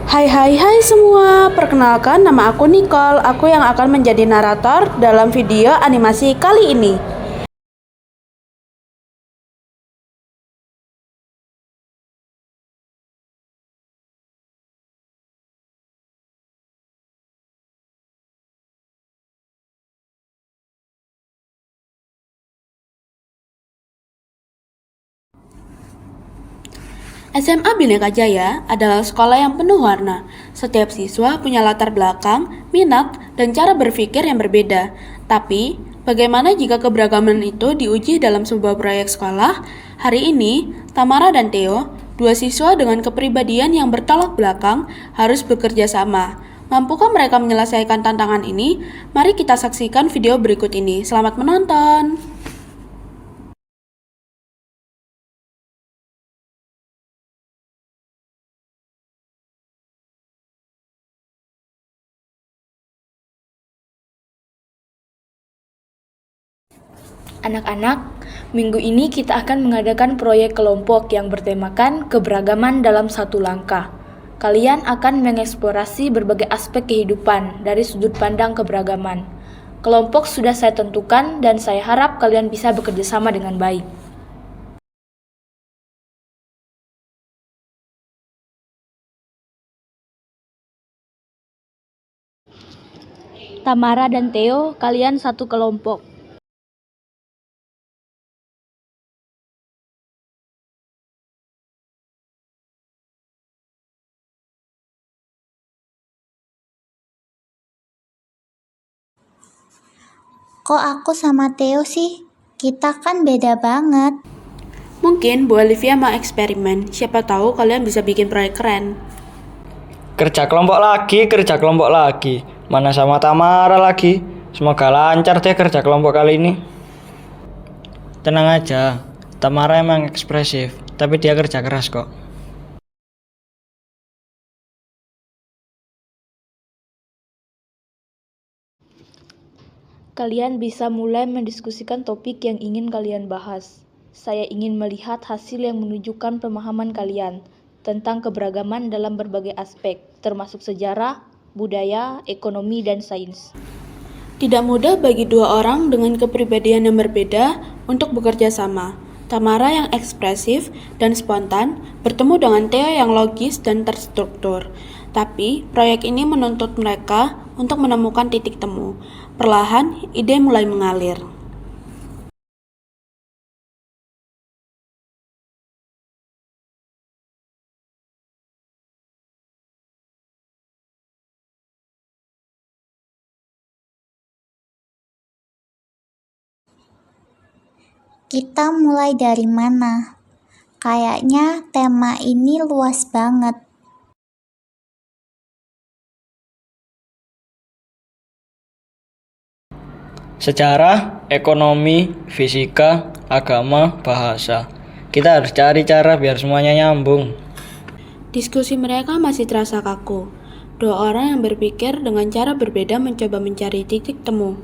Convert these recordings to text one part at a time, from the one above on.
Hai hai hai semua, perkenalkan nama aku Nicole. Aku yang akan menjadi narator dalam video animasi kali ini. SMA Bhinneka Jaya adalah sekolah yang penuh warna. Setiap siswa punya latar belakang, minat, dan cara berpikir yang berbeda. Tapi, bagaimana jika keberagaman itu diuji dalam sebuah proyek sekolah? Hari ini, Tamara dan Theo, dua siswa dengan kepribadian yang bertolak belakang, harus bekerja sama. Mampukah mereka menyelesaikan tantangan ini? Mari kita saksikan video berikut ini. Selamat menonton! Anak-anak, minggu ini kita akan mengadakan proyek kelompok yang bertemakan keberagaman dalam satu langkah. Kalian akan mengeksplorasi berbagai aspek kehidupan dari sudut pandang keberagaman. Kelompok sudah saya tentukan dan saya harap kalian bisa bekerja sama dengan baik. Tamara dan Theo, kalian satu kelompok. Kok aku sama Theo sih? Kita kan beda banget. Mungkin Bu Olivia mau eksperimen, siapa tahu kalian bisa bikin proyek keren. Kerja kelompok lagi. Mana sama Tamara lagi. Semoga lancar deh kerja kelompok kali ini. Tenang aja, Tamara emang ekspresif, tapi dia kerja keras kok. Kalian bisa mulai mendiskusikan topik yang ingin kalian bahas. Saya ingin melihat hasil yang menunjukkan pemahaman kalian tentang keberagaman dalam berbagai aspek, termasuk sejarah, budaya, ekonomi, dan sains. Tidak mudah bagi dua orang dengan kepribadian yang berbeda untuk bekerja sama. Tamara yang ekspresif dan spontan bertemu dengan Theo yang logis dan terstruktur. Tapi, proyek ini menuntut mereka untuk menemukan titik temu. Perlahan, ide mulai mengalir. Kita mulai dari mana? Kayaknya tema ini luas banget. Sejarah, ekonomi, fisika, agama, bahasa. Kita harus cari cara biar semuanya nyambung. Diskusi mereka masih terasa kaku. Dua orang yang berpikir dengan cara berbeda mencoba mencari titik temu.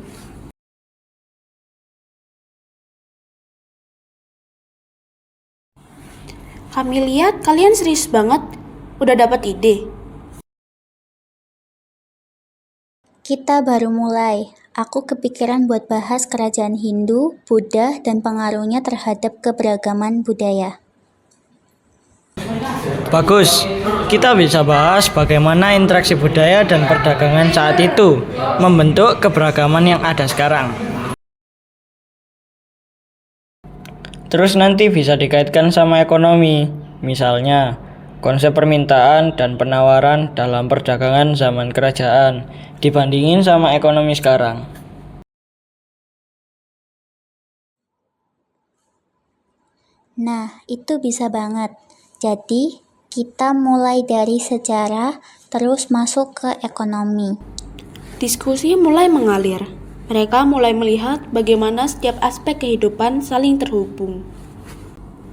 Kami lihat kalian serius banget. Udah dapat ide? Kita baru mulai. Aku kepikiran buat bahas kerajaan Hindu, Buddha, dan pengaruhnya terhadap keberagaman budaya. Bagus, kita bisa bahas bagaimana interaksi budaya dan perdagangan saat itu membentuk keberagaman yang ada sekarang. Terus nanti bisa dikaitkan sama ekonomi, misalnya konsep permintaan dan penawaran dalam perdagangan zaman kerajaan dibandingin sama ekonomi sekarang. Nah, itu bisa banget. Jadi, kita mulai dari sejarah, terus masuk ke ekonomi. Diskusi mulai mengalir. Mereka mulai melihat bagaimana setiap aspek kehidupan saling terhubung.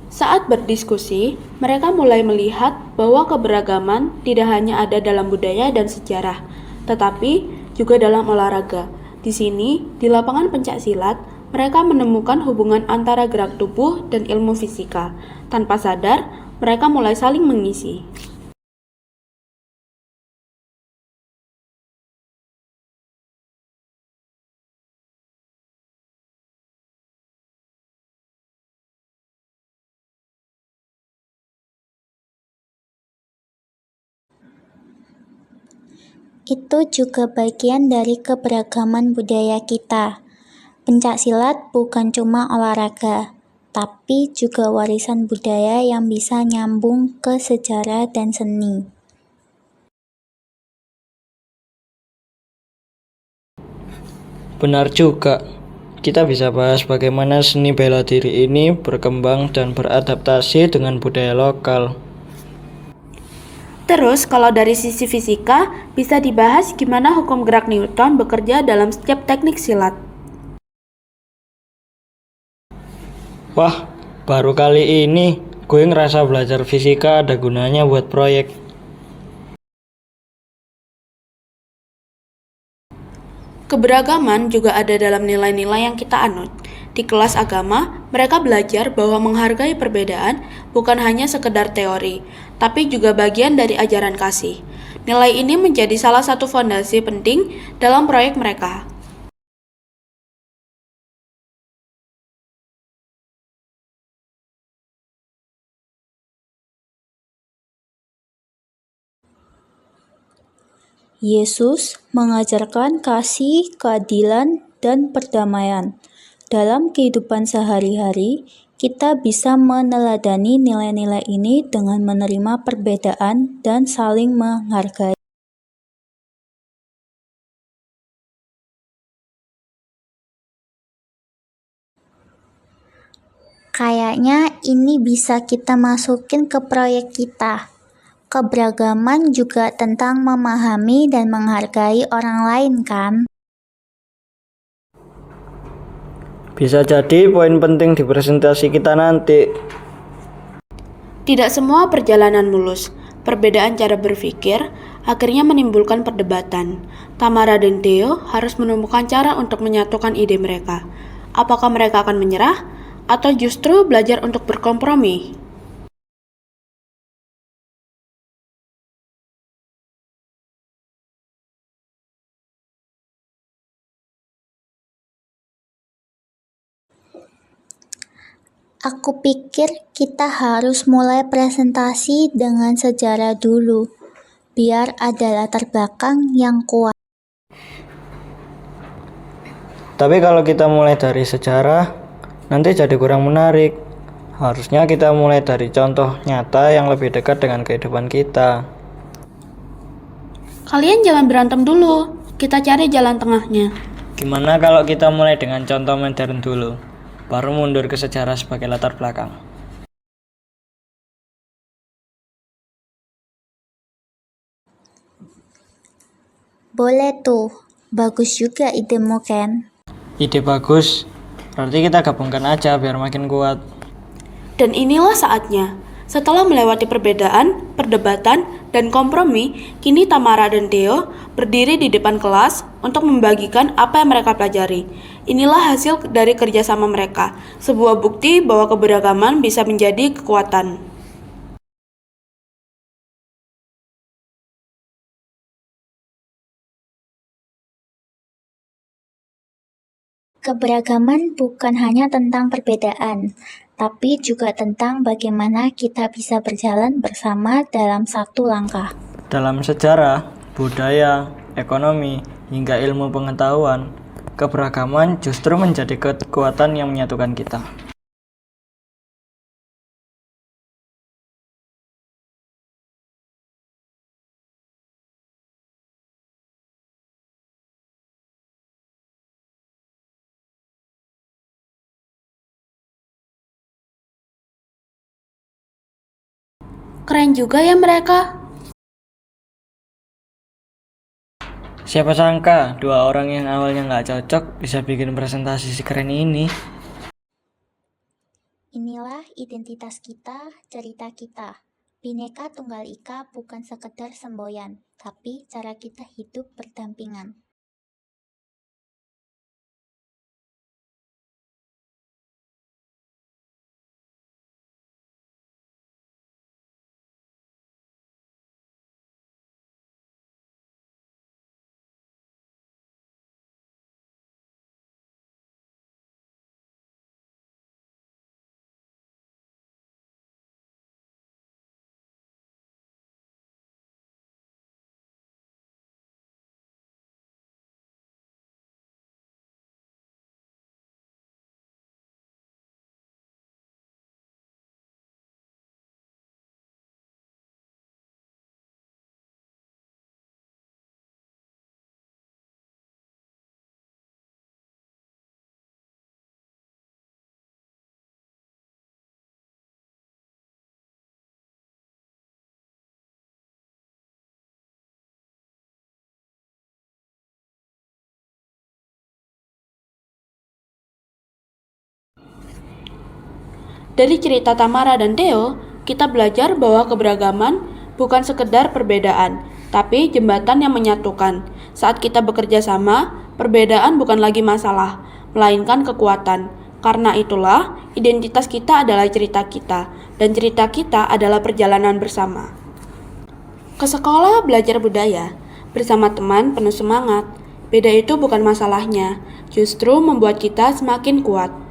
Saat berdiskusi, mereka mulai melihat bahwa keberagaman tidak hanya ada dalam budaya dan sejarah, tetapi juga dalam olahraga. Di sini, di lapangan pencaksilat, mereka menemukan hubungan antara gerak tubuh dan ilmu fisika. Tanpa sadar, mereka mulai saling mengisi. Itu juga bagian dari keberagaman budaya kita. Pencaksilat bukan cuma olahraga, tapi juga warisan budaya yang bisa nyambung ke sejarah dan seni. Benar juga. Kita bisa bahas bagaimana seni bela diri ini berkembang dan beradaptasi dengan budaya lokal. Terus, kalau dari sisi fisika, bisa dibahas gimana hukum gerak Newton bekerja dalam setiap teknik silat. Wah, baru kali ini gue ngerasa belajar fisika ada gunanya buat proyek. Keberagaman juga ada dalam nilai-nilai yang kita anut. Di kelas agama, mereka belajar bahwa menghargai perbedaan bukan hanya sekedar teori, tapi juga bagian dari ajaran kasih. Nilai ini menjadi salah satu fondasi penting dalam proyek mereka. Yesus mengajarkan kasih, keadilan, dan perdamaian. Dalam kehidupan sehari-hari, kita bisa meneladani nilai-nilai ini dengan menerima perbedaan dan saling menghargai. Kayaknya ini bisa kita masukin ke proyek kita. Keberagaman juga tentang memahami dan menghargai orang lain, kan? Bisa jadi poin penting di presentasi kita nanti. Tidak semua perjalanan mulus. Perbedaan cara berpikir akhirnya menimbulkan perdebatan. Tamara dan Theo harus menemukan cara untuk menyatukan ide mereka. Apakah mereka akan menyerah atau justru belajar untuk berkompromi? Aku pikir kita harus mulai presentasi dengan sejarah dulu, biar ada latar belakang yang kuat. Tapi kalau kita mulai dari sejarah, nanti jadi kurang menarik. Harusnya kita mulai dari contoh nyata yang lebih dekat dengan kehidupan kita. Kalian jangan berantem dulu, kita cari jalan tengahnya. Gimana kalau kita mulai dengan contoh modern dulu, baru mundur ke sejarah sebagai latar belakang? Boleh tuh, bagus juga idemu, Ken. Ide bagus, berarti kita gabungkan aja biar makin kuat. Dan inilah saatnya. Setelah melewati perbedaan, perdebatan, dan kompromi, kini Tamara dan Theo berdiri di depan kelas untuk membagikan apa yang mereka pelajari. Inilah hasil dari kerjasama mereka, sebuah bukti bahwa keberagaman bisa menjadi kekuatan. Keberagaman bukan hanya tentang perbedaan, tapi juga tentang bagaimana kita bisa berjalan bersama dalam satu langkah. Dalam sejarah, budaya, ekonomi, hingga ilmu pengetahuan, keberagaman justru menjadi kekuatan yang menyatukan kita. Keren juga ya mereka. Siapa sangka, dua orang yang awalnya nggak cocok bisa bikin presentasi sekeren ini. Inilah identitas kita, cerita kita. Bhinneka Tunggal Ika bukan sekedar semboyan, tapi cara kita hidup berdampingan. Dari cerita Tamara dan Theo, kita belajar bahwa keberagaman bukan sekedar perbedaan, tapi jembatan yang menyatukan. Saat kita bekerja sama, perbedaan bukan lagi masalah, melainkan kekuatan. Karena itulah, identitas kita adalah cerita kita, dan cerita kita adalah perjalanan bersama. Ke sekolah belajar budaya, bersama teman penuh semangat. Beda itu bukan masalahnya, justru membuat kita semakin kuat.